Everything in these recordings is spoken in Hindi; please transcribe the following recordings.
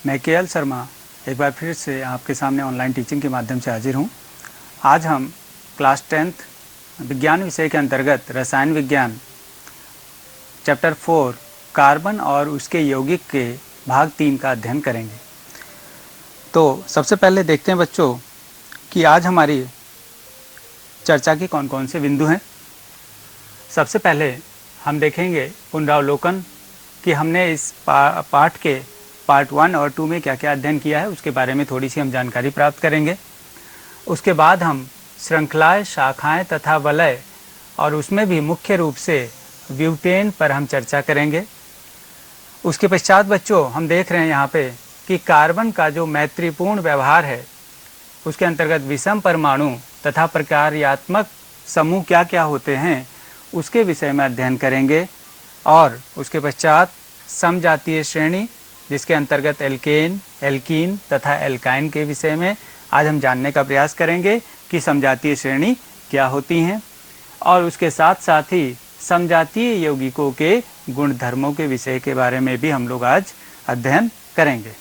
मैं केएल शर्मा एक बार फिर से आपके सामने ऑनलाइन टीचिंग के माध्यम से हाजिर हूँ। आज हम क्लास 10th विज्ञान विषय के अंतर्गत रसायन विज्ञान चैप्टर 4 कार्बन और उसके यौगिक के भाग 3 का अध्ययन करेंगे। तो सबसे पहले देखते हैं बच्चों कि आज हमारी चर्चा के कौन कौन से बिंदु हैं। सबसे पहले हम देखेंगे पुनरावलोकन कि हमने इस पाठ के पार्ट 1 और 2 में क्या क्या अध्ययन किया है, उसके बारे में थोड़ी सी हम जानकारी प्राप्त करेंगे। उसके बाद हम श्रृंखलाएं, शाखाएं तथा वलय और उसमें भी मुख्य रूप से ब्यूटेन पर हम चर्चा करेंगे। उसके पश्चात बच्चों हम देख रहे हैं यहाँ पे कि कार्बन का जो मैत्रीपूर्ण व्यवहार है उसके अंतर्गत विषम परमाणु तथा प्रकार्यात्मक समूह क्या क्या होते हैं उसके विषय में अध्ययन करेंगे। और उसके पश्चात समजातीय श्रेणी जिसके अंतर्गत एल्केन, एल्कीन तथा एल्काइन के विषय में आज हम जानने का प्रयास करेंगे कि समजातीय श्रेणी क्या होती हैं। और उसके साथ साथ ही समजातीय यौगिकों के गुणधर्मों के विषय के बारे में भी हम लोग आज अध्ययन करेंगे।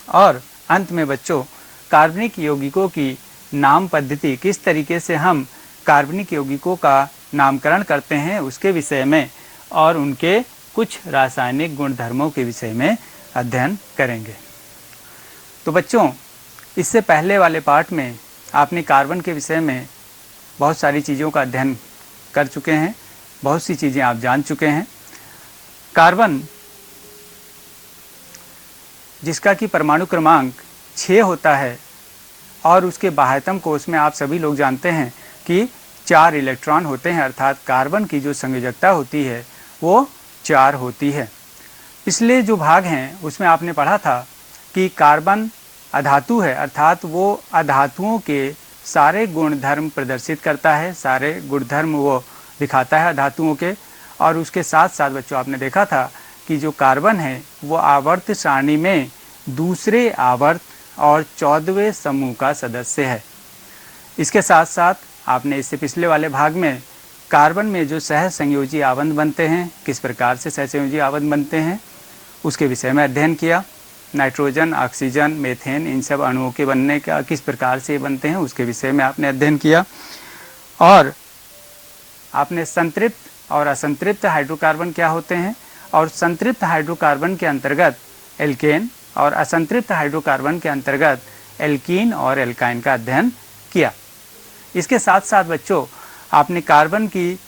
और अंत में बच्चों कार्बनिक यौगिकों की नाम पद्धति, किस तरीके से हम कार्बनिक यौगिकों का नामकरण करते हैं उसके विषय में और उनके कुछ रासायनिक गुणधर्मों के विषय में अध्ययन करेंगे। तो बच्चों इससे पहले वाले पाठ में आपने कार्बन के विषय में बहुत सारी चीज़ों का अध्ययन कर चुके हैं, बहुत सी चीज़ें आप जान चुके हैं। कार्बन जिसका कि परमाणु क्रमांक 6 होता है और उसके बाह्यतम कोश में आप सभी लोग जानते हैं कि 4 इलेक्ट्रॉन होते हैं, अर्थात कार्बन की जो संयोजकता होती है वो 4 होती है। पिछले जो भाग हैं उसमें आपने पढ़ा था कि कार्बन अधातु है, अर्थात वो अधातुओं के सारे गुणधर्म प्रदर्शित करता है, सारे गुणधर्म वो दिखाता है अधातुओं के। और उसके साथ साथ बच्चों आपने देखा था कि जो कार्बन है वो आवर्त सारणी में दूसरे आवर्त और 14वें समूह का सदस्य है। इसके साथ साथ आपने इससे पिछले वाले भाग में कार्बन में जो सहसंयोजी आबंध बनते हैं, किस प्रकार से सहसंयोजी आबंध बनते हैं उसके विषय में अध्ययन किया। नाइट्रोजन, ऑक्सीजन, मीथेन, इन सब अणुओं के बनने का किस प्रकार से बनते हैं उसके विषय में आपने अध्ययन किया। और आपने संतृप्त और असंतृप्त हाइड्रोकार्बन क्या होते हैं और संतृप्त हाइड्रोकार्बन के अंतर्गत एल्केन और असंतृप्त हाइड्रोकार्बन के अंतर्गत एल्कीन और एल्काइन का अध्ययन किया। इसके साथ साथ बच्चों आपने कार्बन की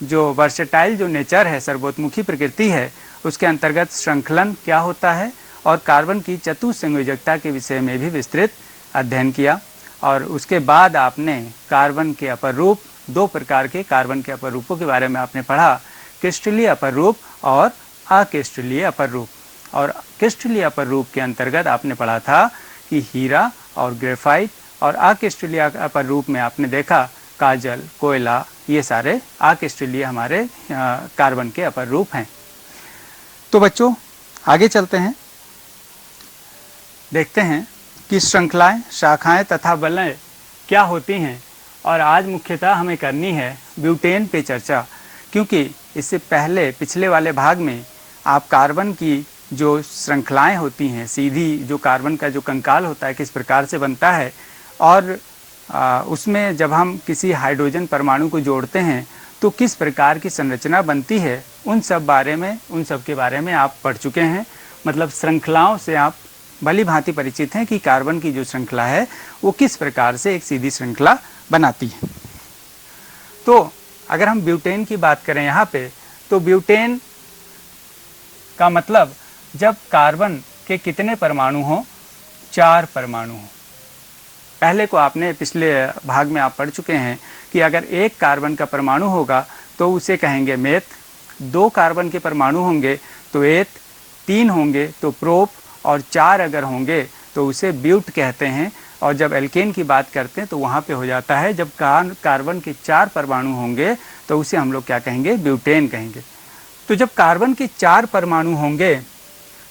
जो वर्सेटाइल जो नेचर है, सर्वोत्मुखी प्रकृति है, उसके अंतर्गत श्रृंखलन क्या होता है और कार्बन की चतुसंयोजकता के विषय में भी विस्तृत अध्ययन किया। और उसके बाद आपने कार्बन के अपर रूप, 2 प्रकार के कार्बन के अपर रूपों के बारे में आपने पढ़ा, क्रिस्टलीय अपर रूप और अक्रिस्टलीय अपर रूप। और क्रिस्टलीय अपर रूप के अंतर्गत आपने पढ़ा था कि हीरा और ग्रेफाइट, और अक्रिस्टलीय अपर रूप में आपने देखा काजल, कोयला, ये सारे अक्रिस्टलीय हमारे कार्बन के अपर रूप हैं। तो बच्चों आगे चलते हैं, देखते हैं कि श्रृंखलाएं, शाखाएं तथा वलय क्या होती हैं। और आज मुख्यतः हमें करनी है ब्यूटेन पे चर्चा, क्योंकि इससे पहले पिछले वाले भाग में आप कार्बन की जो श्रृंखलाएं होती हैं, सीधी जो कार्बन का जो कंकाल होता है किस प्रकार से बनता है, और उसमें जब हम किसी हाइड्रोजन परमाणु को जोड़ते हैं तो किस प्रकार की संरचना बनती है, उन सब के बारे में आप पढ़ चुके हैं। मतलब श्रृंखलाओं से आप भली भांति परिचित हैं कि कार्बन की जो श्रृंखला है वो किस प्रकार से एक सीधी श्रृंखला बनाती है। तो अगर हम ब्यूटेन की बात करें यहाँ पे, तो ब्यूटेन का मतलब जब कार्बन के कितने परमाणु हों, 4 परमाणु हों। पहले को आपने पिछले भाग में आप पढ़ चुके हैं कि अगर 1 कार्बन का परमाणु होगा तो उसे कहेंगे मेथ, 2 कार्बन के परमाणु होंगे तो एथ, 3 होंगे तो प्रोप, और 4 अगर होंगे तो उसे ब्यूट कहते हैं। और जब एल्केन की बात करते हैं तो वहाँ पे हो जाता है जब कार्बन के 4 परमाणु होंगे तो उसे हम लोग क्या कहेंगे, ब्यूटेन कहेंगे। तो जब कार्बन के 4 परमाणु होंगे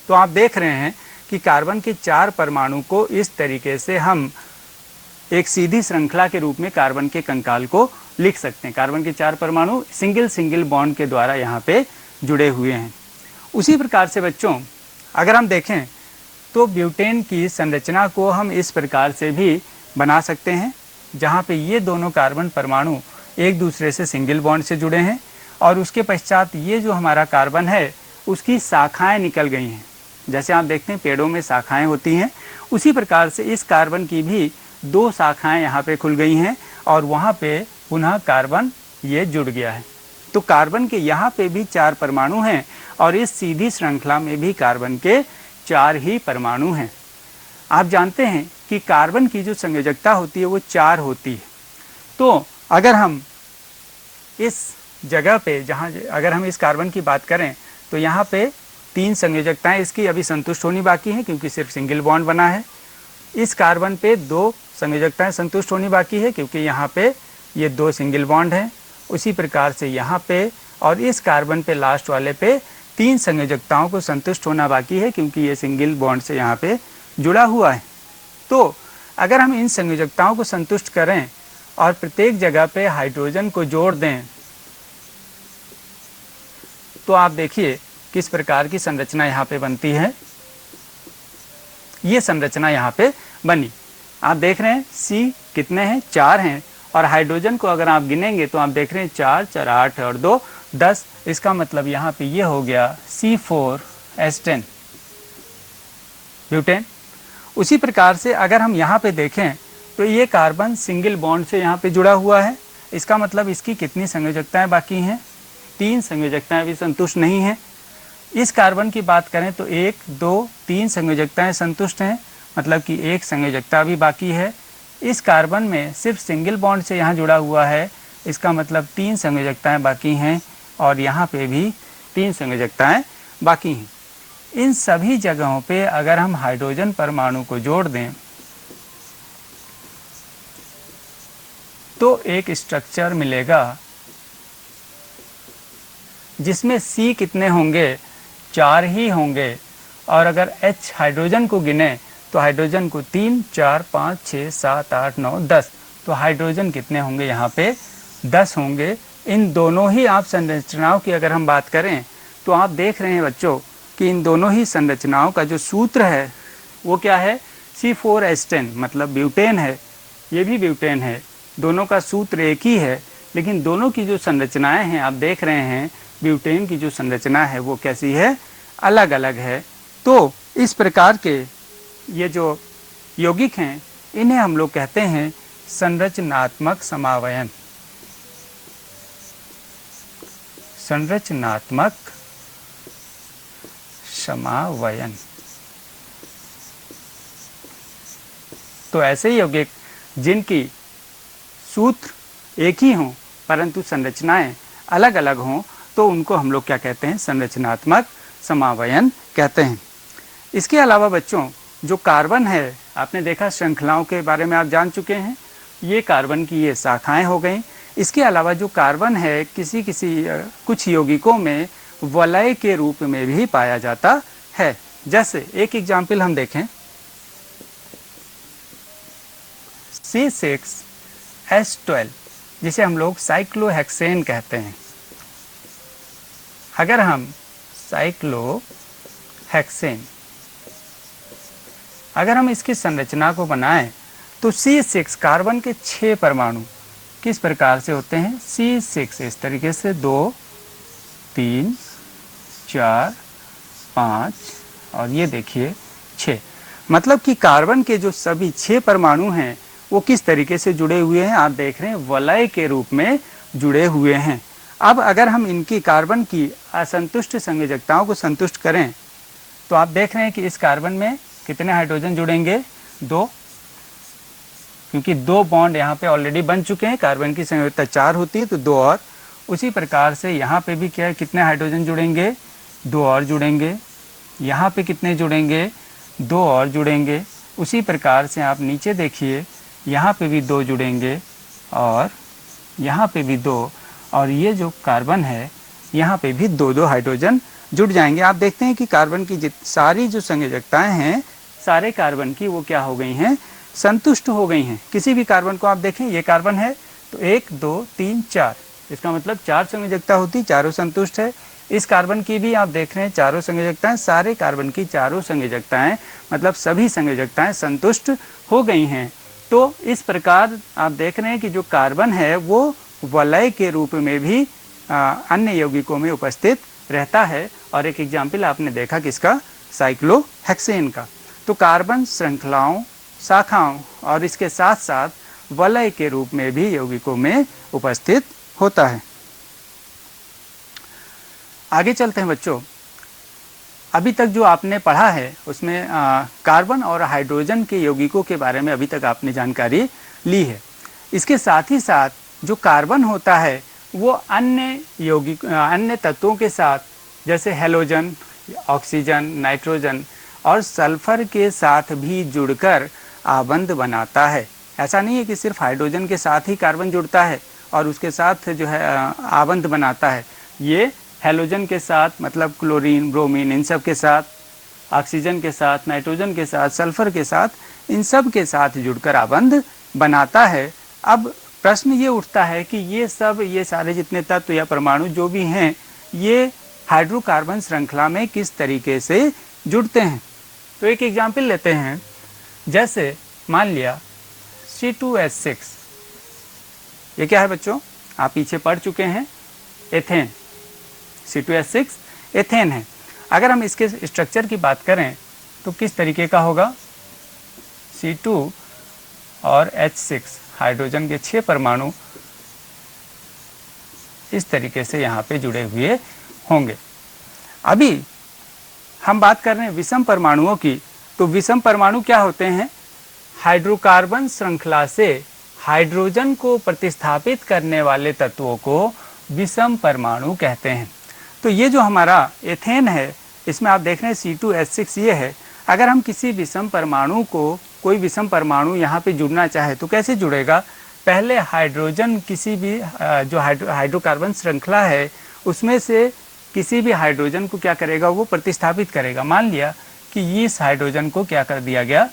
तो आप देख रहे हैं कि कार्बन के 4 परमाणु को इस तरीके से हम एक सीधी श्रृंखला के रूप में कार्बन के कंकाल को लिख सकते हैं। कार्बन के 4 परमाणु सिंगल बॉन्ड के द्वारा यहाँ पे जुड़े हुए हैं। उसी प्रकार से बच्चों अगर हम देखें तो ब्यूटेन की संरचना को हम इस प्रकार से भी बना सकते हैं, जहाँ पे ये दोनों कार्बन परमाणु एक दूसरे से सिंगल बॉन्ड से जुड़े हैं और उसके पश्चात ये जो हमारा कार्बन है उसकी शाखाएं निकल गई हैं। जैसे आप देखते हैं पेड़ों में शाखाएं होती हैं, उसी प्रकार से इस कार्बन की भी 2 शाखाएं यहाँ पे खुल गई हैं और वहाँ पे पुनः कार्बन ये जुड़ गया है। तो कार्बन के यहाँ पे भी 4 परमाणु हैं और इस सीधी श्रृंखला में भी कार्बन के 4 ही परमाणु हैं। आप जानते हैं कि कार्बन की जो संयोजकता होती है वो 4 होती है। तो अगर हम इस जगह पे अगर हम इस कार्बन की बात करें तो यहाँ पे 3 संयोजकताएं इसकी अभी संतुष्ट होनी बाकी हैं, क्योंकि सिर्फ सिंगल बॉन्ड बना है। इस कार्बन पे 2 संयोजकताएं संतुष्ट होनी बाकी है, क्योंकि यहाँ पे ये 2 सिंगल बॉन्ड हैं। उसी प्रकार से यहाँ पे और इस कार्बन पे लास्ट वाले पे 3 संयोजकताओं को संतुष्ट होना बाकी है, क्योंकि ये सिंगल बॉन्ड से यहाँ पे जुड़ा हुआ है। तो अगर हम इन संयोजकताओं को संतुष्ट करें और प्रत्येक जगह पे हाइड्रोजन को जोड़ दें तो आप देखिए किस प्रकार की संरचना यहाँ पे बनती है। ये संरचना यहाँ पे बनी। आप देख रहे हैं C कितने हैं, 4 हैं और हाइड्रोजन को अगर आप गिनेंगे तो आप देख रहे हैं 4 4 8 और 2 10। इसका मतलब यहाँ पे ये हो गया C4H10 ब्यूटेन। उसी प्रकार से अगर हम यहाँ पे देखें तो ये कार्बन सिंगल बॉन्ड से यहाँ पे जुड़ा हुआ है। इसका मतलब इसकी कितनी संयोजकताएं बाकी हैं, 3 संयोजकताएं भी संतुष्ट नहीं हैं। इस कार्बन की बात करें तो 1 2 3 संयोजकताएं संतुष्ट हैं, मतलब कि 1 संयोजकता भी बाकी है। इस कार्बन में सिर्फ सिंगल बॉन्ड से यहाँ जुड़ा हुआ है, इसका मतलब 3 संयोजकताएं बाकी हैं और यहाँ पे भी 3 संयोजकताएं बाकी हैं। इन सभी जगहों पे अगर हम हाइड्रोजन परमाणु को जोड़ दें तो एक स्ट्रक्चर मिलेगा जिसमें C कितने होंगे, 4 ही होंगे। और अगर H हाइड्रोजन को गिने तो हाइड्रोजन को 3 4 5 6 7 8 9 10। तो हाइड्रोजन कितने होंगे, यहाँ पे 10 होंगे। इन दोनों ही आप संरचनाओं की अगर हम बात करें तो आप देख रहे हैं बच्चों कि इन दोनों ही संरचनाओं का जो सूत्र है वो क्या है, C4H10 मतलब ब्यूटेन है, ये भी ब्यूटेन है। दोनों का सूत्र एक ही है, लेकिन दोनों की जो संरचनाएं हैं आप देख रहे हैं ब्यूटेन की जो संरचना है वो कैसी है, अलग अलग है। तो इस प्रकार के ये जो यौगिक हैं इन्हें हम लोग कहते हैं संरचनात्मक समावयन। संरचनात्मक समावयन। तो ऐसे यौगिक जिनकी सूत्र एक ही हों परंतु संरचनाएं अलग अलग हों तो उनको हम लोग क्या कहते हैं, संरचनात्मक समावयन कहते हैं। इसके अलावा बच्चों जो कार्बन है, आपने देखा श्रृंखलाओं के बारे में आप जान चुके हैं, ये कार्बन की ये शाखाएं हो गई। इसके अलावा जो कार्बन है कुछ यौगिकों में वलय के रूप में भी पाया जाता है। जैसे एक एग्जाम्पल हम देखें, C6H12 जिसे हम लोग साइक्लोहेक्सेन कहते हैं। अगर हम साइक्लोहेक्सेन अगर हम इसकी संरचना को बनाएं तो C6 कार्बन के 6 परमाणु किस प्रकार से होते हैं, C6 इस तरीके से 2 3 4 5 और ये देखिए 6। मतलब कि कार्बन के जो सभी 6 परमाणु हैं वो किस तरीके से जुड़े हुए हैं, आप देख रहे हैं वलय के रूप में जुड़े हुए हैं। अब अगर हम इनकी कार्बन की असंतुष्ट संयोजकताओं को संतुष्ट करें तो आप देख रहे हैं कि इस कार्बन में कितने हाइड्रोजन जुड़ेंगे, 2, क्योंकि 2 बॉन्ड यहाँ पे ऑलरेडी बन चुके हैं। कार्बन की संयोजकता 4 होती है तो 2 और। उसी प्रकार से यहाँ पे भी क्या है, कितने हाइड्रोजन जुड़ेंगे, 2 और जुड़ेंगे। यहाँ पे कितने जुड़ेंगे, 2 और जुड़ेंगे। उसी प्रकार से आप नीचे देखिए, यहाँ पे भी 2 जुड़ेंगे और यहाँ पे भी 2, और ये जो कार्बन है यहाँ पे भी 2-2 हाइड्रोजन जुड़ जाएंगे। आप देखते हैं कि कार्बन की सारी जो संयोजकताएं हैं सारे कार्बन की वो क्या हो गई हैं, संतुष्ट हो गई हैं। किसी भी कार्बन को आप देखें, ये कार्बन है तो 1 2 3 4, इसका मतलब 4 संयोजकता होती, चारों संतुष्ट है। इस कार्बन की भी आप देख रहे हैं चारों संयोजकताएं, सारे कार्बन की चारों संयोजकताएं मतलब सभी संयोजकताएं संतुष्ट हो गई हैं। तो इस प्रकार आप देख रहे हैं कि जो कार्बन है वो वलय के रूप में भी अन्य यौगिकों में उपस्थित रहता है। और एक एग्जाम्पल आपने देखा किसका, साइक्लोहेक्सेन का। तो कार्बन श्रृंखलाओं, शाखाओं और इसके साथ साथ वलय के रूप में भी यौगिकों में उपस्थित होता है। आगे चलते हैं बच्चों। अभी तक जो आपने पढ़ा है उसमें कार्बन और हाइड्रोजन के यौगिकों के बारे में अभी तक आपने जानकारी ली है। इसके साथ ही साथ जो कार्बन होता है वो अन्य तत्वों के साथ जैसे हैलोजन, ऑक्सीजन, नाइट्रोजन और सल्फर के साथ भी जुड़कर आबंध बनाता है। ऐसा नहीं है कि सिर्फ हाइड्रोजन के साथ ही कार्बन जुड़ता है और उसके साथ जो है आबंध बनाता है। ये हैलोजन के साथ मतलब क्लोरीन, ब्रोमीन, इन सब के साथ, ऑक्सीजन के साथ, नाइट्रोजन के साथ, सल्फर के साथ, इन सब के साथ जुड़कर आबंध बनाता है। अब प्रश्न ये उठता है कि ये सारे जितने तत्व या परमाणु जो भी हैं ये हाइड्रोकार्बन श्रृंखला में किस तरीके से जुड़ते हैं। तो एक एग्जाम्पल लेते हैं, जैसे मान लिया C2H6, ये क्या है बच्चों, आप पीछे पढ़ चुके हैं, एथेन। C2H6 एथेन है। अगर हम इसके स्ट्रक्चर की बात करें तो किस तरीके का होगा, C2 और H6 हाइड्रोजन के 6 परमाणु इस तरीके से यहाँ पे जुड़े हुए होंगे। अभी हम बात कर रहे हैं विषम परमाणुओं की। तो विषम परमाणु क्या होते हैं, हाइड्रोकार्बन श्रृंखला से हाइड्रोजन को प्रतिस्थापित करने वाले तत्वों को विषम परमाणु कहते हैं। तो ये जो हमारा एथेन है इसमें आप देख रहे हैं C2H6 ये है। अगर हम किसी विषम परमाणु को, कोई विषम परमाणु यहाँ पे जुड़ना चाहे तो कैसे जुड़ेगा, पहले हाइड्रोजन किसी भी जो हाइड्रोकार्बन श्रृंखला है उसमें से किसी भी हाइड्रोजन को क्या करेगा, वो प्रतिस्थापित करेगा। मान लिया कि इस हाइड्रोजन को क्या कर दिया गया,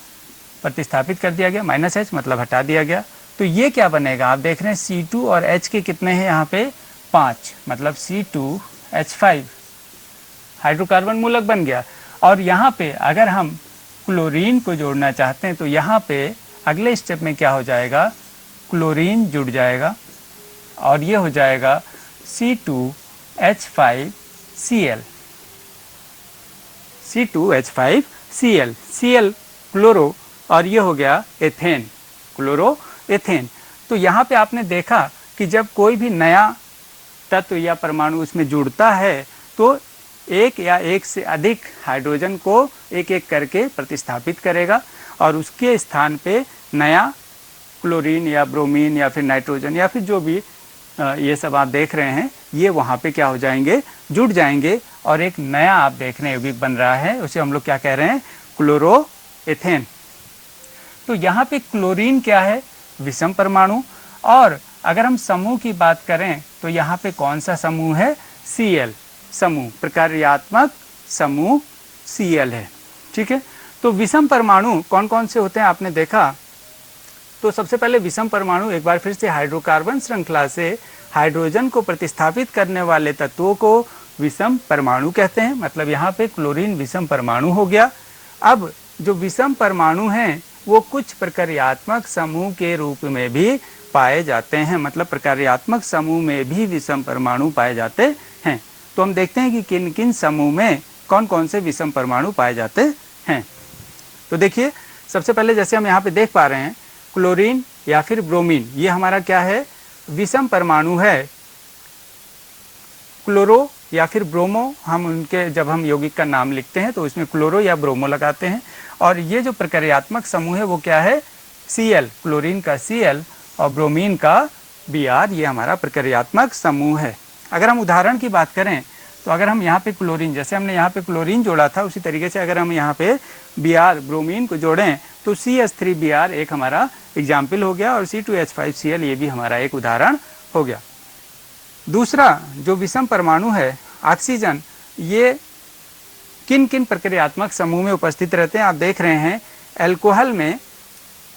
प्रतिस्थापित कर दिया गया, -H मतलब हटा दिया गया। तो ये क्या बनेगा, आप देख रहे हैं C2 और H के कितने हैं यहाँ पे 5, मतलब C2H5 हाइड्रोकार्बन मूलक बन गया। और यहाँ पे अगर हम क्लोरीन को जोड़ना चाहते हैं तो यहाँ पे अगले स्टेप में क्या हो जाएगा, क्लोरीन जुड़ जाएगा और ये हो जाएगा C2H5Cl, C2H5Cl, Cl क्लोरो और ये हो गया एथेन, क्लोरो एथेन। तो यहाँ पे आपने देखा कि जब कोई भी नया तत्व या परमाणु उसमें जुड़ता है तो एक या एक से अधिक हाइड्रोजन को एक एक करके प्रतिस्थापित करेगा और उसके स्थान पे नया क्लोरीन या ब्रोमीन या फिर नाइट्रोजन या फिर जो भी ये सब आप देख रहे हैं ये वहाँ पे क्या हो जाएंगे, जुड़ जाएंगे और एक नया आप देख रहे हैं यौगिक बन रहा है, उसे हम लोग क्या कह रहे हैं, क्लोरोएथेन। तो यहाँ पे क्लोरीन क्या है, विषम परमाणु। और अगर हम समूह की बात करें तो यहाँ पे कौन सा समूह है, Cl समूह, प्रकार्यात्मक समूह Cl है। ठीक है, तो विषम परमाणु कौन कौन से होते हैं आपने देखा। तो सबसे पहले विषम परमाणु एक बार फिर से हाइड्रोकार्बन श्रृंखला से हाइड्रोजन को प्रतिस्थापित करने वाले तत्वों को विषम परमाणु कहते हैं। मतलब यहाँ पे क्लोरीन विषम परमाणु हो गया। अब जो विषम परमाणु हैं वो कुछ प्रकार्यात्मक समूह के रूप में भी पाए जाते हैं, मतलब प्रकार्यात्मक समूह में भी विषम परमाणु पाए जाते हैं। तो हम देखते हैं कि किन किन समूह में कौन कौन से विषम परमाणु पाए जाते हैं। तो देखिए सबसे पहले जैसे हम यहाँ पे देख पा रहे हैं क्लोरीन या फिर ब्रोमीन, ये हमारा क्या है, विषम परमाणु है। क्लोरो या फिर ब्रोमो, हम उनके जब हम यौगिक का नाम लिखते हैं तो उसमें क्लोरो या ब्रोमो लगाते हैं। और ये जो प्रकार्यात्मक समूह है वो क्या है, Cl, क्लोरीन का Cl और ब्रोमीन का Br, ये हमारा प्रकार्यात्मक समूह है। अगर हम उदाहरण की बात करें तो अगर हम यहाँ पे क्लोरीन, जैसे हमने यहाँ पे क्लोरीन जोड़ा था उसी तरीके से अगर हम यहाँ पे Br ब्रोमीन को जोड़ें तो CH3Br एक हमारा एग्जाम्पल हो गया और C2H5Cl ये भी हमारा एक उदाहरण हो गया। दूसरा जो विषम परमाणु है ऑक्सीजन, ये किन किन प्रक्रियात्मक समूह में उपस्थित रहते हैं आप देख रहे हैं। एल्कोहल में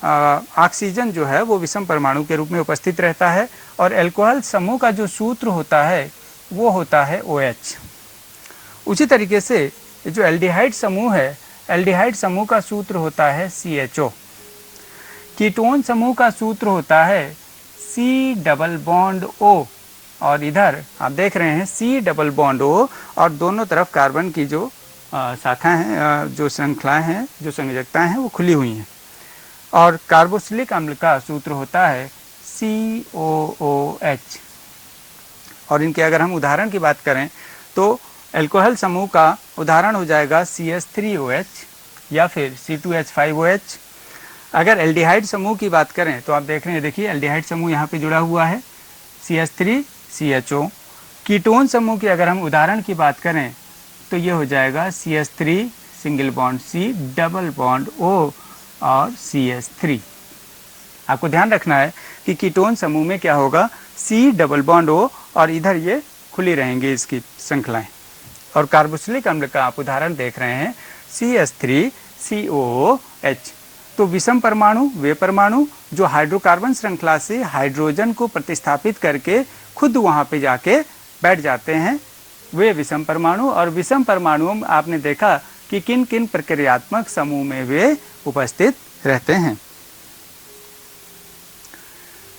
ऑक्सीजन जो है वो विषम परमाणु के रूप में उपस्थित रहता है और एल्कोहल समूह का जो सूत्र होता है वो होता है OH। उसी तरीके से जो एल्डिहाइड समूह है, एल्डिहाइड समूह का सूत्र होता है CHO। कीटोन समूह का सूत्र होता है C डबल बॉन्ड O, और इधर आप देख रहे हैं C डबल बॉन्ड O, और दोनों तरफ कार्बन की जो शाखाएं हैं, जो श्रृंखलाएं हैं, जो संयोजकताएं हैं, वो खुली हुई हैं। और कार्बोक्सिलिक अम्ल का सूत्र होता है COOH। और इनके अगर हम उदाहरण की बात करें तो एल्कोहल समूह का उदाहरण हो जाएगा CH3OH या फिर C2H5OH। अगर एल्डिहाइड समूह की बात करें तो आप देख रहे हैं, देखिए एल्डिहाइड समूह यहाँ पे जुड़ा हुआ है CH3CHO। कीटोन समूह की अगर हम उदाहरण की बात करें तो ये हो जाएगा CH3 single bond C double bond O और CH3। आपको ध्यान रखना है कि कीटोन समूह में क्या होगा, C डबल बॉन्ड O, और इधर ये खुली रहेंगी इसकी श्रृंखलाएं। और कार्बोक्सिलिक अम्ल का आप उदाहरण देख रहे हैं CH3COOH। तो विषम परमाणु वे परमाणु जो हाइड्रोकार्बन श्रृंखला से हाइड्रोजन को प्रतिस्थापित करके खुद वहां पे जाके बैठ जाते हैं, वे विषम परमाणु। और विषम परमाणुओं में आपने देखा कि किन किन प्रक्रियात्मक समूह में वे उपस्थित रहते हैं।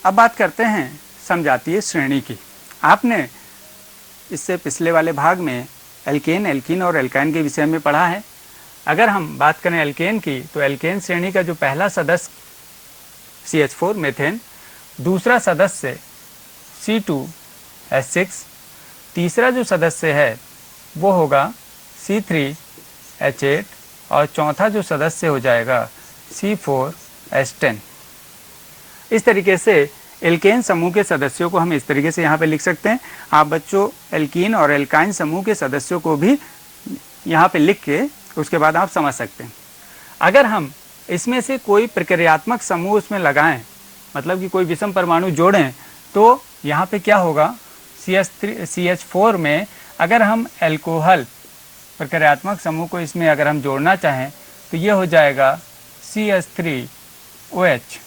अब बात करते हैं समजातीय श्रेणी की। आपने इससे पिछले वाले भाग में एल्केन, एल्कीन और एल्काइन के विषय में पढ़ा है। अगर हम बात करें एल्केन की, तो एल्केन श्रेणी का जो पहला सदस्य CH4 मेथेन, दूसरा सदस्य C2H6, तीसरा जो सदस्य है वो होगा C3H8, और चौथा जो सदस्य हो जाएगा C4H10। इस तरीके से एल्केन समूह के सदस्यों को हम इस तरीके से यहाँ पे लिख सकते हैं। आप बच्चों एल्कीन और एल्काइन समूह के सदस्यों को भी यहाँ पे लिख के उसके बाद आप समझ सकते हैं। अगर हम इसमें से कोई प्रक्रियात्मक समूह उसमें लगाएं, मतलब कि कोई विषम परमाणु जोड़ें, तो यहाँ पे क्या होगा, CH4 में अगर हम एल्कोहल प्रक्रियात्मक समूह को इसमें अगर हम जोड़ना चाहें तो ये हो जाएगा CH3OH।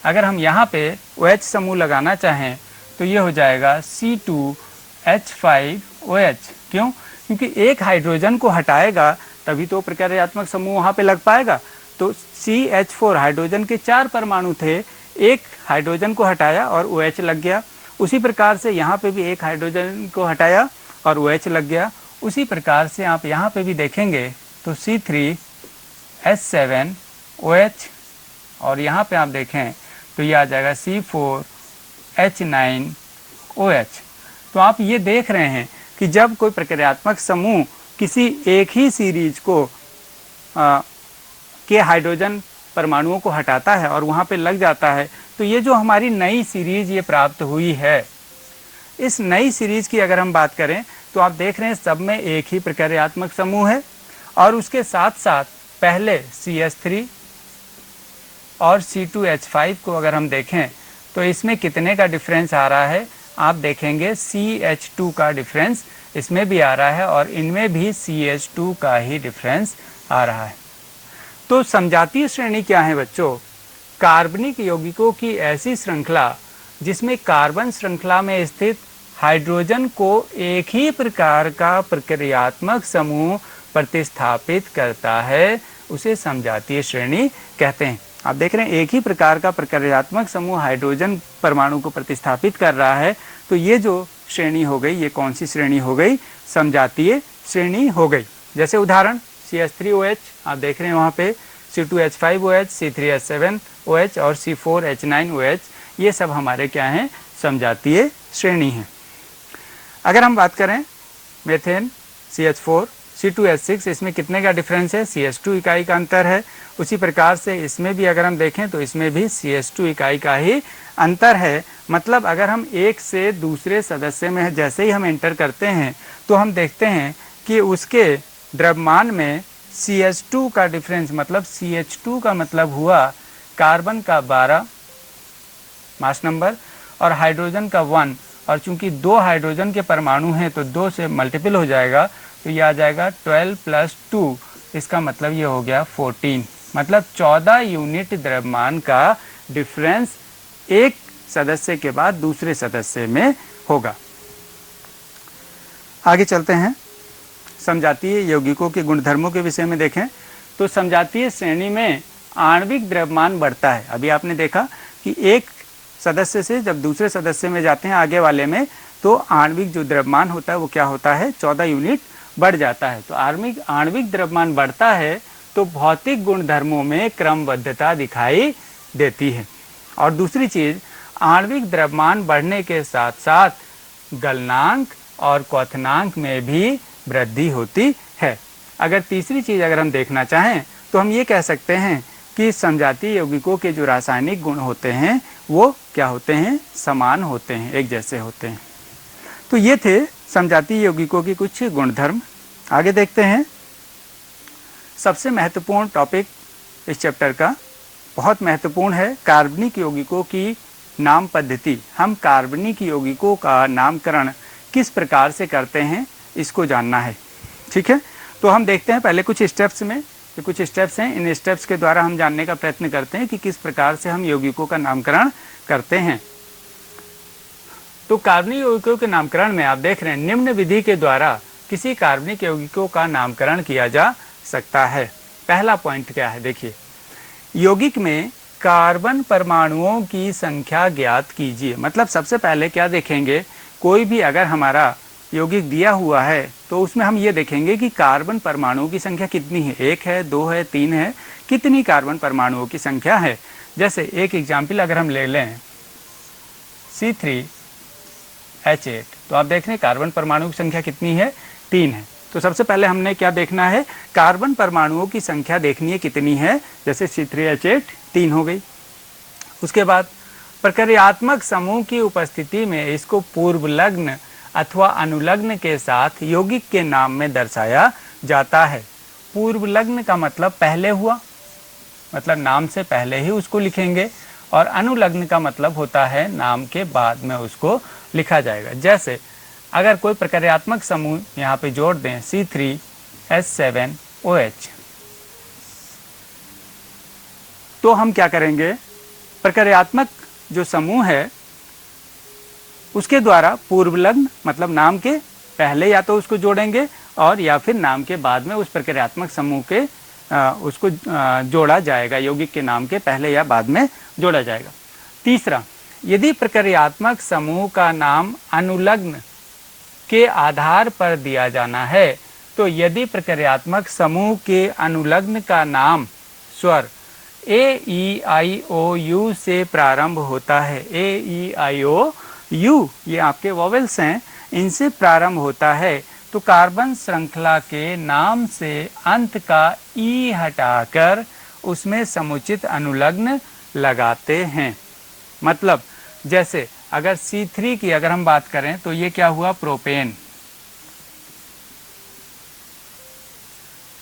अगर हम यहाँ पे OH समूह लगाना चाहें तो ये हो जाएगा C2H5OH। क्यों? क्योंकि एक हाइड्रोजन को हटाएगा तभी तो प्रक्रियात्मक समूह वहाँ पे लग पाएगा। तो CH4 हाइड्रोजन के 4 परमाणु थे, एक हाइड्रोजन को हटाया और OH लग गया। उसी प्रकार से यहाँ पे भी एक हाइड्रोजन को हटाया और OH लग गया। उसी प्रकार से आप यहाँ पे भी देखेंगे तो C3H7OH, और यहाँ पे आप देखें तो ये आ जाएगा C4H9OH। तो आप ये देख रहे हैं कि जब कोई प्रक्रियात्मक समूह किसी एक ही सीरीज को के हाइड्रोजन परमाणुओं को हटाता है और वहाँ पे लग जाता है, तो ये जो हमारी नई सीरीज ये प्राप्त हुई है, इस नई सीरीज की अगर हम बात करें तो आप देख रहे हैं सब में एक ही प्रक्रियात्मक समूह है। और उसके साथ साथ पहले CH3 और C2H5 को अगर हम देखें तो इसमें कितने का डिफरेंस आ रहा है, आप देखेंगे CH2 का डिफरेंस इसमें भी आ रहा है और इनमें भी CH2 का ही डिफरेंस आ रहा है। तो समजातीय श्रेणी क्या है बच्चों? कार्बनिक यौगिकों की ऐसी श्रृंखला जिसमें कार्बन श्रृंखला में स्थित हाइड्रोजन को एक ही प्रकार का प्रक्रियात्मक समूह प्रतिस्थापित करता है, उसे समजातीय श्रेणी कहते हैं। आप देख रहे हैं एक ही प्रकार का प्रक्रियात्मक समूह हाइड्रोजन परमाणु को प्रतिस्थापित कर रहा है, तो ये जो श्रेणी हो गई, ये कौन सी श्रेणी हो गई? समजातीय श्रेणी हो गई। जैसे उदाहरण CH3OH आप देख रहे हैं वहाँ पे, C2H5OH, C3H7OH और C4H9OH, ये सब हमारे क्या हैं? समजातीय श्रेणी हैं। अगर हम बात करें मेथेन CH4 C2H6, इसमें कितने का डिफरेंस है? CH2 इकाई का अंतर है। उसी प्रकार से इसमें भी अगर हम देखें तो इसमें भी CH2 इकाई का ही अंतर है। मतलब अगर हम एक से दूसरे सदस्य में जैसे ही हम एंटर करते हैं तो हम देखते हैं कि उसके द्रव्यमान में CH2 का डिफरेंस, मतलब CH2 का मतलब हुआ कार्बन का 12 मास नंबर और हाइड्रोजन का 1, और चूंकि 2 हाइड्रोजन के परमाणु हैं तो 2 से मल्टीपल हो जाएगा, तो ये आ जाएगा 12 + 2, इसका मतलब ये हो गया 14। मतलब 14 यूनिट द्रव्यमान का डिफरेंस एक सदस्य के बाद दूसरे सदस्य में होगा। आगे चलते हैं। समजातीय यौगिकों के गुणधर्मों के विषय में देखें तो समजातीय श्रेणी में आणविक द्रव्यमान बढ़ता है। अभी आपने देखा कि एक सदस्य से जब दूसरे सदस्य में जाते हैं आगे वाले में, तो आणविक जो द्रव्यमान होता है वो क्या होता है, 14 यूनिट बढ़ जाता है। तो आणविक द्रव्यमान बढ़ता है तो भौतिक गुणधर्मों में क्रमबद्धता दिखाई देती है। और दूसरी चीज, आणविक द्रव्यमान बढ़ने के साथ साथ गलनांक और क्वथनांक में भी वृद्धि होती है। अगर तीसरी चीज अगर हम देखना चाहें तो हम ये कह सकते हैं कि समजातीय यौगिकों के जो रासायनिक गुण होते हैं वो क्या होते हैं, समान होते हैं, एक जैसे होते हैं। तो ये थे समजातीय यौगिकों की कुछ गुणधर्म। आगे देखते हैं। सबसे महत्वपूर्ण टॉपिक इस चैप्टर का बहुत महत्वपूर्ण है, कार्बनिक यौगिकों की नाम पद्धति। हम कार्बनिक यौगिकों का नामकरण किस प्रकार से करते हैं इसको जानना है। ठीक है, तो हम देखते हैं पहले कुछ स्टेप्स में, ये कुछ स्टेप्स हैं, इन स्टेप्स के द्वारा हम जानने का प्रयत्न करते हैं कि किस प्रकार से हम यौगिकों का नामकरण करते हैं। तो कार्बनिक यौगिकों के नामकरण में आप देख रहे हैं निम्न विधि के द्वारा किसी कार्बनिक यौगिकों का नामकरण किया जा सकता है। पहला पॉइंट क्या है, देखिए, यौगिक में कार्बन परमाणुओं की संख्या ज्ञात कीजिए। मतलब सबसे पहले क्या देखेंगे, कोई भी अगर हमारा यौगिक दिया हुआ है तो उसमें हम ये देखेंगे कि कार्बन परमाणुओं की संख्या कितनी है, 1 है, 2 है, 3 है, कितनी कार्बन परमाणुओं की संख्या है। जैसे एक एग्जाम्पल अगर हम ले लें C3H8, तो आप देख रहे हैं कार्बन परमाणु की संख्या कितनी है, 3 है। तो सबसे पहले हमने क्या देखना है, कार्बन परमाणुओं की संख्या देखनी है कितनी है। जैसे C3H8 3 हो गई। उसके बाद प्रक्रियात्मक समूह की उपस्थिति में इसको पूर्वलग्न अथवा अनुलग्न के साथ यौगिक के नाम में दर्शाया जाता है। पूर्वलग्न का मतलब पहले हुआ, मतलब नाम से पहले ही उसको लिखेंगे, और अनुलग्न का मतलब होता है नाम के बाद में उसको लिखा जाएगा। जैसे अगर कोई प्रक्रियात्मक समूह यहाँ पे जोड़ दें C3H7OH, तो हम क्या करेंगे, प्रक्रियात्मक जो समूह है उसके द्वारा पूर्वलग्न मतलब नाम के पहले या तो उसको जोड़ेंगे और या फिर नाम के बाद में उस प्रक्रियात्मक समूह के उसको जोड़ा जाएगा, यौगिक के नाम के पहले या बाद में जोड़ा जाएगा। तीसरा, यदि प्रक्रियात्मक समूह का नाम अनुलग्न के आधार पर दिया जाना है, तो यदि प्रक्रियात्मक समूह के अनुलग्न का नाम स्वर A-E-I-O-U से प्रारंभ होता है, A-E-I-O-U ये आपके वॉवेल्स हैं, इनसे प्रारंभ होता है, तो कार्बन श्रृंखला के नाम से अंत का ई हटाकर उसमें समुचित अनुलग्न लगाते हैं। मतलब जैसे अगर C3 की अगर हम बात करें तो ये क्या हुआ, प्रोपेन।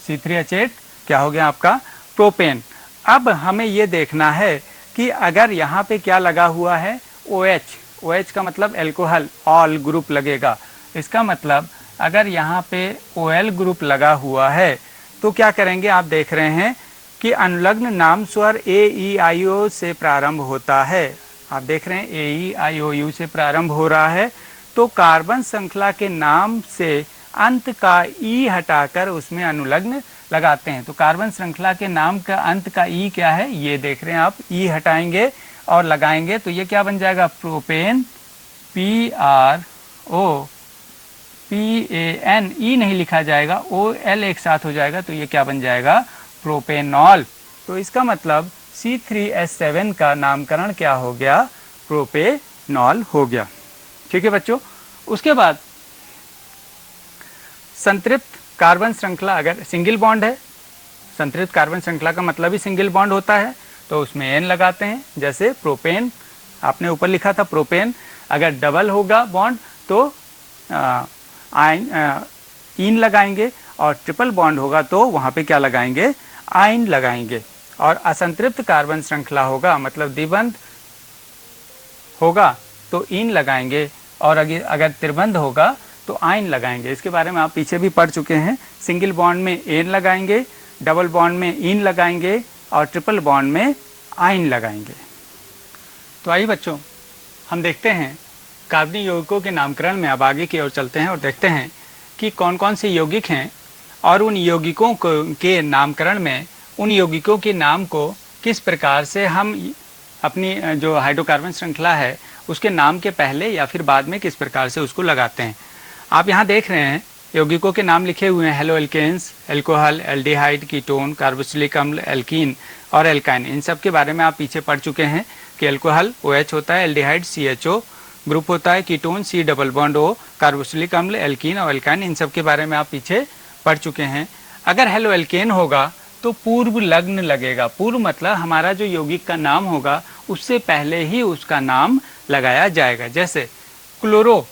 C3H8 क्या हो गया आपका, प्रोपेन। अब हमें ये देखना है कि अगर यहाँ पे क्या लगा हुआ है, OH का मतलब एल्कोहल, ऑल ग्रुप लगेगा। इसका मतलब अगर यहाँ पे OL ग्रुप लगा हुआ है तो क्या करेंगे, आप देख रहे हैं कि अनुलग्न नाम स्वर A-E-I-O से प्रारंभ होता है। आप देख रहे हैं A-E-I-O-U से प्रारंभ हो रहा है, तो कार्बन श्रृंखला के नाम से अंत का ई हटाकर उसमें अनुलग्न लगाते हैं। तो कार्बन श्रृंखला के नाम का अंत का ई क्या है, ये देख रहे हैं आप, ई हटाएंगे और लगाएंगे तो ये क्या बन जाएगा, प्रोपेन, PROPAN, ई नहीं लिखा जाएगा, OL एक साथ हो जाएगा, तो ये क्या बन जाएगा, प्रोपेनॉल। तो इसका मतलब C3H7 का नामकरण क्या हो गया, प्रोपेनॉल हो गया। ठीक है बच्चों। उसके बाद संतृप्त कार्बन श्रृंखला, अगर सिंगल बॉन्ड है, संतृप्त कार्बन श्रृंखला का मतलब ही सिंगल बॉन्ड होता है, तो उसमें N लगाते हैं। जैसे प्रोपेन आपने ऊपर लिखा था प्रोपेन, अगर डबल होगा बॉन्ड तो इन लगाएंगे, और ट्रिपल बॉन्ड होगा तो वहाँ पे क्या लगाएंगे, आइन लगाएंगे। और असंतृप्त कार्बन श्रृंखला होगा मतलब द्विबंध होगा तो इन लगाएंगे, और अगर त्रिबंध होगा तो आइन लगाएंगे। इसके बारे में आप पीछे भी पढ़ चुके हैं। सिंगल बॉन्ड में एन लगाएंगे, डबल बॉन्ड में इन लगाएंगे, और ट्रिपल बॉन्ड में आइन लगाएंगे। तो आइए बच्चों, हम देखते हैं कार्बनिक यौगिकों के नामकरण में अब आगे की ओर चलते हैं और देखते हैं कि कौन कौन से यौगिक हैं और उन यौगिकों के नामकरण में उन यौगिकों के नाम को किस प्रकार से हम अपनी जो हाइड्रोकार्बन श्रृंखला है उसके नाम के पहले या फिर बाद में किस प्रकार से उसको लगाते हैं। आप यहाँ देख रहे हैं यौगिकों के नाम लिखे हुए हैं, haloalkanes, alcohol, aldehyde, ketone, carboxylic अम्ल, एल्कीन और एल्काइन। इन सब के बारे में आप पीछे पढ़ चुके हैं कि एल्कोहल OH होता है, एल्डिहाइड CHO ग्रुप होता है, ketone C double bond O, carboxylic अम्ल, एल्कीन और एल्काइन, इन सब के बारे में आप पीछे पढ़ चुके हैं। अगर हेलो एल्केन होगा तो पूर्व लग्न लगेगा। पूर्व मतलब हमारा जो यौगिक का नाम होगा उससे पहले ही उसका नाम लगाया जाएगा। जैसे क्लोरो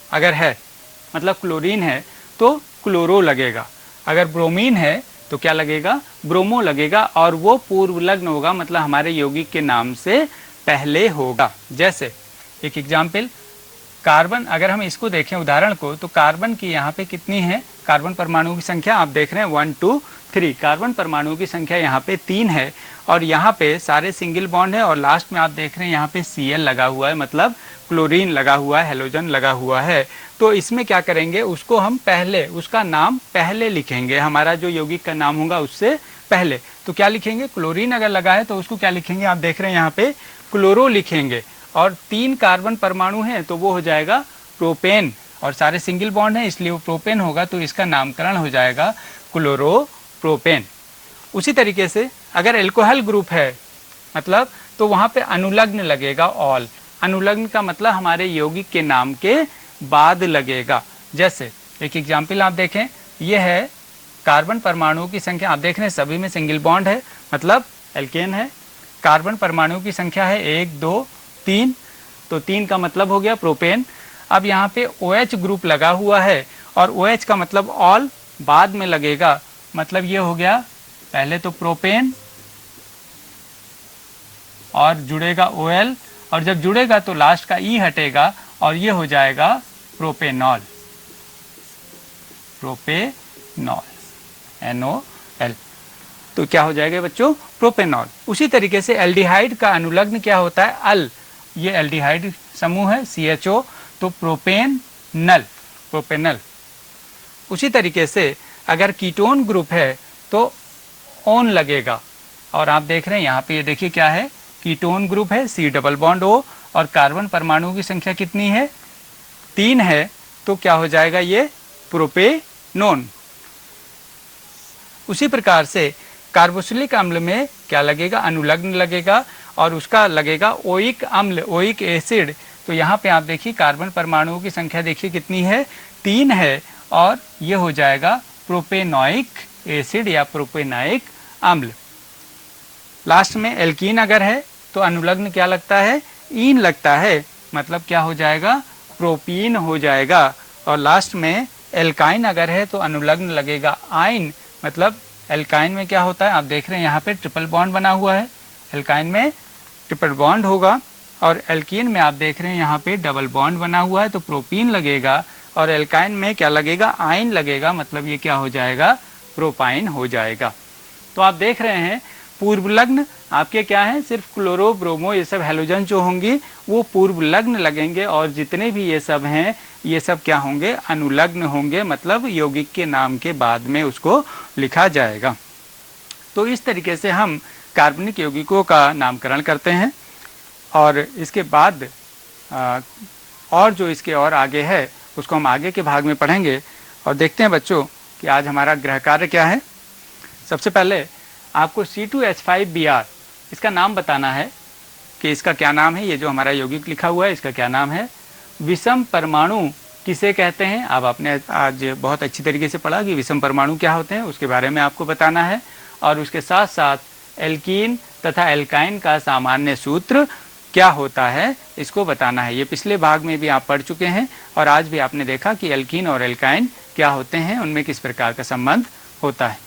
अगर है मतलब क्लोरीन है तो क्लोरो लगेगा, अगर ब्रोमीन है तो क्या लगेगा, ब्रोमो लगेगा, और वो पूर्व लग्न होगा मतलब हमारे यौगिक के नाम से पहले होगा। जैसे एक एग्जाम्पल, कार्बन, अगर हम इसको देखें उदाहरण को, तो कार्बन की यहाँ पे कितनी है, कार्बन परमाणुओं की संख्या आप देख रहे हैं 1 2 3, कार्बन परमाणुओं की संख्या यहाँ पे 3 है और यहाँ पे सारे सिंगल बॉन्ड है और लास्ट में आप देख रहे हैं यहाँ पे Cl लगा हुआ है, मतलब क्लोरीन लगा हुआ है, हेलोजन लगा हुआ है। तो इसमें क्या करेंगे, उसको हम पहले, उसका नाम पहले लिखेंगे, हमारा जो यौगिक का नाम होगा उससे पहले। तो क्या लिखेंगे, क्लोरीन अगर लगा है तो उसको क्या लिखेंगे, आप देख रहे हैं यहाँ पे क्लोरो लिखेंगे, और 3 कार्बन परमाणु हैं तो वो हो जाएगा प्रोपेन, और सारे सिंगल बॉन्ड हैं इसलिए वो प्रोपेन होगा, तो इसका नामकरण हो जाएगा क्लोरो प्रोपेन। उसी तरीके से अगर एल्कोहल ग्रुप है मतलब तो वहाँ पे अनुलग्न लगेगा ऑल। अनुलग्न का मतलब हमारे यौगिक के नाम के बाद लगेगा। जैसे एक एग्जाम्पल आप देखें, यह है कार्बन परमाणुओं की संख्या, आप देख रहे हैं सभी में सिंगल बॉन्ड है मतलब एल्केन है। कार्बन परमाणुओं की संख्या है 1 2 3, तो 3 का मतलब हो गया प्रोपेन। अब यहाँ पे OH ग्रुप लगा हुआ है और OH का मतलब ऑल बाद में लगेगा, मतलब ये हो गया पहले तो प्रोपेन और जुड़ेगा OL, और जब जुड़ेगा तो लास्ट का E हटेगा और ये हो जाएगा प्रोपेनॉल, प्रोपेनॉल NOL, तो क्या हो जाएगा बच्चों, प्रोपेनॉल। उसी तरीके से एल्डिहाइड का अनुलग्न क्या होता है, अल, ये एल्डिहाइड समूह है CHO, तो प्रोपेनल, प्रोपेनल। उसी तरीके से अगर कीटोन ग्रुप है तो ओन लगेगा, और आप देख रहे हैं यहाँ पे ये देखिए क्या है, कीटोन ग्रुप है C डबल बॉन्ड O, और कार्बन परमाणुओं की संख्या कितनी है, 3 है, तो क्या हो जाएगा ये प्रोपेनोन। उसी प्रकार से कार्बोक्सिलिक अम्ल में क्या लगेगा, अनुलग्न लगेगा, और उसका लगेगा ओइक अम्ल, ओइक एसिड। तो यहाँ पे आप देखिए कार्बन परमाणुओं की संख्या देखिए कितनी है, 3 है, और ये हो जाएगा प्रोपेनोइक एसिड या प्रोपेनाइक अम्ल। लास्ट में एल्कीन अगर है तो अनुलग्न क्या लगता है, ईन लगता है, मतलब क्या हो जाएगा, प्रोपीन हो जाएगा। और लास्ट में एल्काइन अगर है तो अनुलग्न लगेगा आइन, मतलब एल्काइन में क्या होता है, आप देख रहे हैं यहाँ पे ट्रिपल बॉन्ड बना हुआ है, एल्काइन में ट्रिपल बॉन्ड होगा, और एल्कीन में आप देख रहे हैं यहाँ पे डबल बॉन्ड बना हुआ है, तो प्रोपीन लगेगा, और एल्काइन में क्या लगेगा, आइन लगेगा, मतलब ये क्या हो जाएगा, प्रोपाइन हो जाएगा। तो आप देख रहे हैं पूर्व लग्न आपके क्या है, सिर्फ क्लोरो, ब्रोमो, ये सब हेलोजन जो होंगी वो पूर्व लग्न लगेंगे, और जितने भी ये सब हैं ये सब क्या होंगे, अनुलग्न होंगे, मतलब यौगिक के नाम के बाद में उसको लिखा जाएगा। तो इस तरीके से हम कार्बनिक यौगिकों का नामकरण करते हैं, और इसके बाद और जो इसके और आगे है उसको हम आगे के भाग में पढ़ेंगे। और देखते हैं बच्चों कि आज हमारा गृह कार्य क्या है। सबसे पहले आपको C2H5Br इसका नाम बताना है कि इसका क्या नाम है, ये जो हमारा यौगिक लिखा हुआ है इसका क्या नाम है। विषम परमाणु किसे कहते हैं, अब आपने आज बहुत अच्छी तरीके से पढ़ा कि विषम परमाणु क्या होते हैं, उसके बारे में आपको बताना है। और उसके साथ साथ एल्कीन तथा एल्काइन का सामान्य सूत्र क्या होता है इसको बताना है। ये पिछले भाग में भी आप पढ़ चुके हैं, और आज भी आपने देखा कि एल्कीन और एल्काइन क्या होते हैं, उनमें किस प्रकार का संबंध होता है।